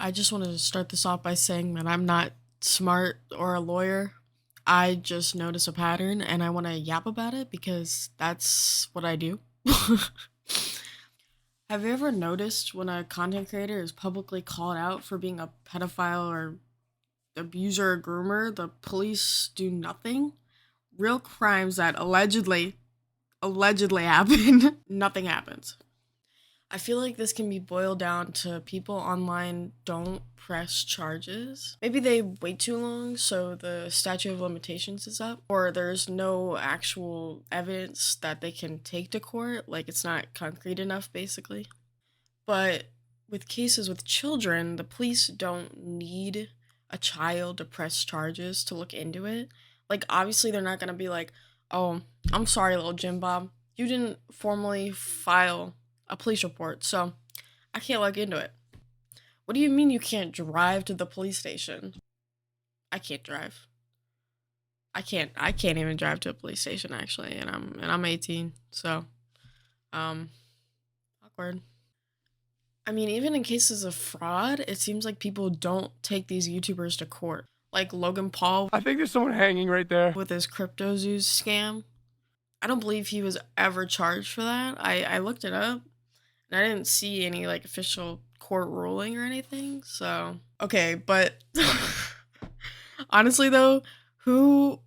I just wanted to start this off by saying that I'm not smart or a lawyer. I just notice a pattern and I want to yap about it because that's what I do. Have you ever noticed when a content creator is publicly called out for being a pedophile or abuser or groomer, the police do nothing? Real crimes that allegedly happen, nothing happens. I feel like this can be boiled down to people online don't press charges. Maybe they wait too long, so the statute of limitations is up, or there's no actual evidence that they can take to court, like it's not concrete enough, basically. But with cases with children, the police don't need a child to press charges to look into it. Like, obviously, they're not gonna be like, oh, I'm sorry, little Jim Bob. You didn't formally file a police report, so I can't look into it. What do you mean you can't drive to the police station? I can't drive. I can't even drive to a police station actually, and I'm 18. So, um awkward. I mean, even in cases of fraud, it seems like people don't take these YouTubers to court. Like Logan Paul I think there's someone hanging right there. with his CryptoZoos scam. I don't believe he was ever charged for that. I looked it up and I didn't see any like official court ruling or anything. So, okay, but honestly though, who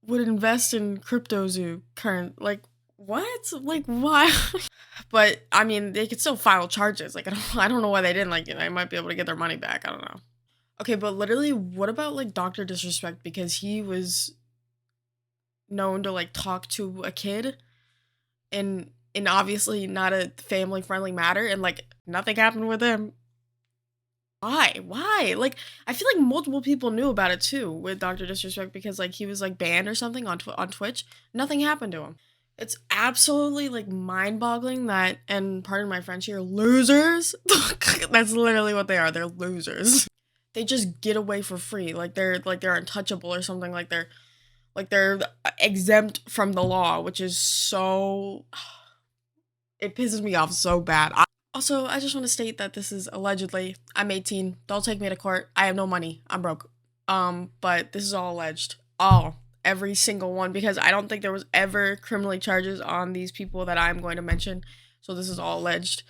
would invest in CryptoZoo current like what? Like why? But I mean, they could still file charges. Like I don't know why they didn't. Like they might be able to get their money back. I don't know. Okay, but literally, what about like Doctor Disrespect because he was known to like talk to a kid in obviously not a family friendly matter and like nothing happened with him. Why like I feel like multiple people knew about it too with Dr. Disrespect because like he was like banned or something on on Twitch. Nothing happened to him. It's absolutely like mind-boggling that, and pardon my French here, losers. That's literally what they are. They're losers. They just get away for free. Like they're untouchable or something. Like they're exempt from the law, which is so it pisses me off so bad. Also, I just want to state that this is allegedly. I'm 18. Don't take me to court. I have no money. I'm broke. But this is all alleged. All. Every single one. Because I don't think there was ever criminally charges on these people that I'm going to mention. So this is all alleged.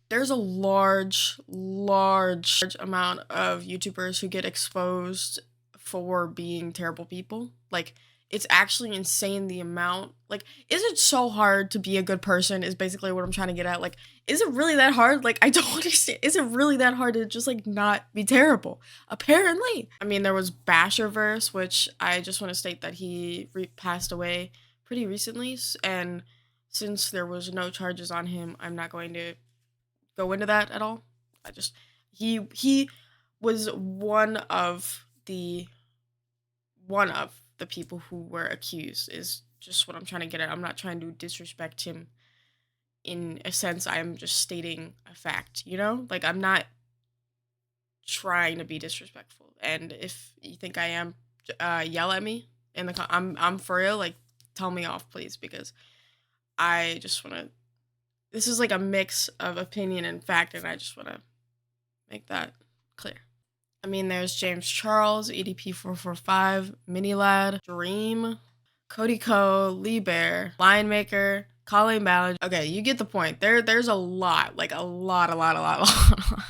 There's a large amount of YouTubers who get exposed for being terrible people. Like, it's actually insane the amount. Like, is it so hard to be a good person? Is basically what I'm trying to get at. Like, is it really that hard? Like, I don't understand. Is it really that hard to just like not be terrible? Apparently. I mean, there was Basherverse, which I just want to state that he passed away pretty recently, and since there was no charges on him, I'm not going to go into that at all. I just he was one of the people who were accused is just what I'm trying to get at. I'm not trying to disrespect him in a sense. I'm just stating a fact, you know? Like I'm not trying to be disrespectful. And if you think I am, yell at me in the I'm for real, like tell me off please because I just want to this is like a mix of opinion and fact and I just want to make that clear. I mean, there's James Charles, EDP445, Mini Lad, Dream, Cody Co, Lee Bear, Lion Maker, Colleen Ballard. Okay, you get the point. There's a lot, like a lot.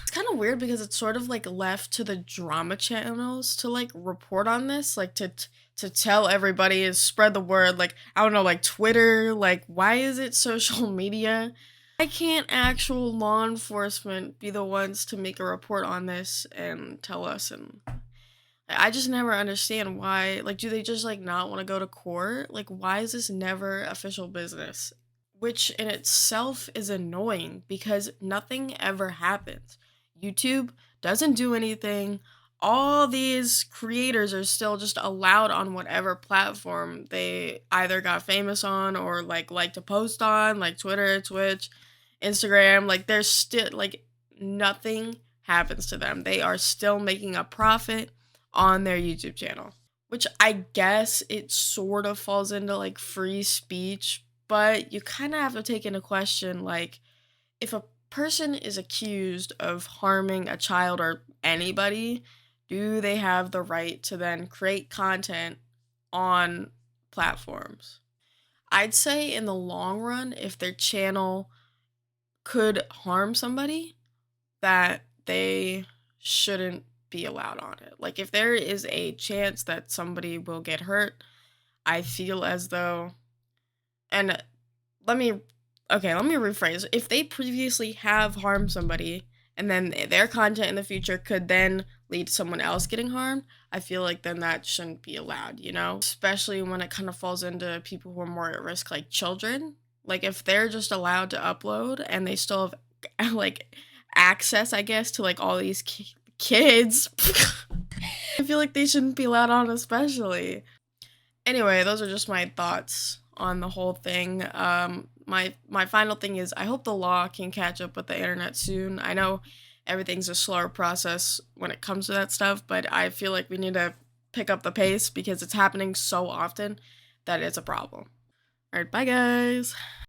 It's kind of weird because it's sort of like left to the drama channels to like report on this, like to tell everybody and spread the word. Like I don't know, like Twitter. Like why is it social media? Why can't actual law enforcement be the ones to make a report on this and tell us? And I just never understand why. Like, do they just like not want to go to court? Like, why is this never official business? Which in itself is annoying because nothing ever happens. YouTube doesn't do anything. All these creators are still just allowed on whatever platform they either got famous on or like to post on, like Twitter, Twitch, Instagram. Like there's still like nothing happens to them. They are still making a profit on their YouTube channel, which I guess it sort of falls into like free speech, but you kind of have to take into question like if a person is accused of harming a child or anybody, do they have the right to then create content on platforms? I'd say in the long run, if their channel could harm somebody, that they shouldn't be allowed on it. Like, if there is a chance that somebody will get hurt, I feel as though, and let me let me rephrase. If they previously have harmed somebody and then their content in the future could then lead to someone else getting harmed, I feel like then that shouldn't be allowed, you know? Especially when it kind of falls into people who are more at risk, like children. Like, if they're just allowed to upload and they still have like access, I guess, to like all these kids, I feel like they shouldn't be allowed on, especially. Anyway, those are just my thoughts on the whole thing. My final thing is I hope the law can catch up with the internet soon. I know everything's a slower process when it comes to that stuff, but I feel like we need to pick up the pace because it's happening so often that it's a problem. All right, bye guys.